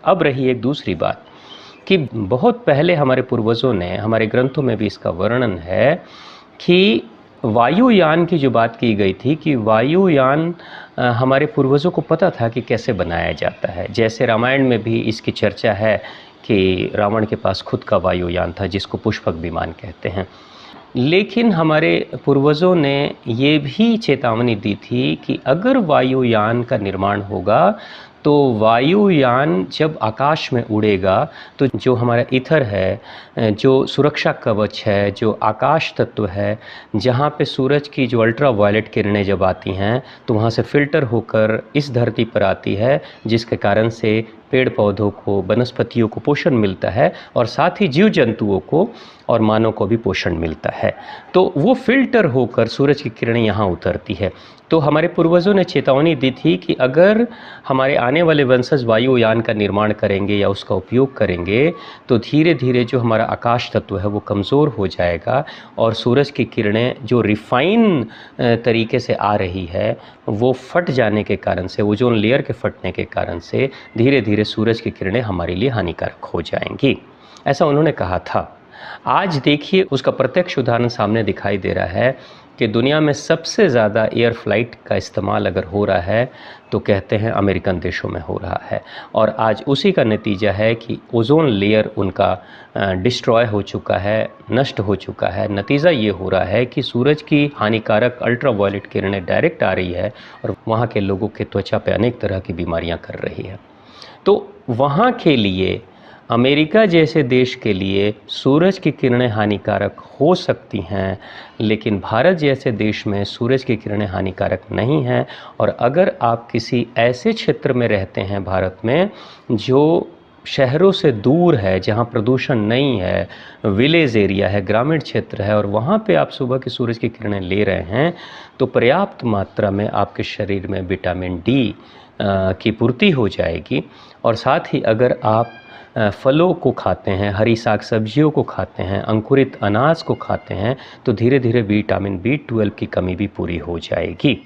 अब रही एक दूसरी बात कि बहुत पहले हमारे पूर्वजों ने, हमारे ग्रंथों में भी इसका वर्णन है कि वायुयान की जो बात की गई थी कि वायुयान हमारे पूर्वजों को पता था कि कैसे बनाया जाता है। जैसे रामायण में भी इसकी चर्चा है कि रावण के पास खुद का वायुयान था जिसको पुष्पक विमान कहते हैं। लेकिन हमारे पूर्वजों ने ये भी चेतावनी दी थी कि अगर वायुयान का निर्माण होगा तो वायुयान जब आकाश में उड़ेगा तो जो हमारा ईथर है, जो सुरक्षा कवच है, जो आकाश तत्व है, जहाँ पे सूरज की जो अल्ट्रा वायलेट किरणें जब आती हैं तो वहाँ से फ़िल्टर होकर इस धरती पर आती है, जिसके कारण से पेड़ पौधों को, वनस्पतियों को पोषण मिलता है और साथ ही जीव जंतुओं को और मानव को भी पोषण मिलता है। तो वो फ़िल्टर होकर सूरज की किरणें यहाँ उतरती है। तो हमारे पूर्वजों ने चेतावनी दी थी कि अगर हमारे आने वाले वंशज वायुयान का निर्माण करेंगे या उसका उपयोग करेंगे तो धीरे धीरे जो हमारा आकाश तत्व है वो कमज़ोर हो जाएगा और सूरज की किरणें जो रिफ़ाइन तरीके से आ रही है वो फट जाने के कारण से, ओजोन लेयर के फटने के कारण से धीरे धीरे सूरज की किरणें हमारे लिए हानिकारक हो जाएंगी, ऐसा उन्होंने कहा था। आज देखिए उसका प्रत्यक्ष उदाहरण सामने दिखाई दे रहा है कि दुनिया में सबसे ज़्यादा एयर फ्लाइट का इस्तेमाल अगर हो रहा है तो कहते हैं अमेरिकन देशों में हो रहा है। और आज उसी का नतीजा है कि ओजोन लेयर उनका डिस्ट्रॉय हो चुका है, नष्ट हो चुका है। नतीजा ये हो रहा है कि सूरज की हानिकारक अल्ट्रा वायलेट किरणें डायरेक्ट आ रही है और वहाँ के लोगों के त्वचा पे अनेक तरह की बीमारियाँ कर रही है। तो वहाँ के लिए, अमेरिका जैसे देश के लिए सूरज की किरणें हानिकारक हो सकती हैं, लेकिन भारत जैसे देश में सूरज की किरणें हानिकारक नहीं हैं। और अगर आप किसी ऐसे क्षेत्र में रहते हैं भारत में जो शहरों से दूर है, जहाँ प्रदूषण नहीं है, विलेज एरिया है, ग्रामीण क्षेत्र है, और वहाँ पे आप सुबह की सूरज की किरणें ले रहे हैं, तो पर्याप्त मात्रा में आपके शरीर में विटामिन डी की पूर्ति हो जाएगी। और साथ ही अगर आप फलों को खाते हैं, हरी साग सब्जियों को खाते हैं, अंकुरित अनाज को खाते हैं, तो धीरे धीरे विटामिन B12 की कमी भी पूरी हो जाएगी।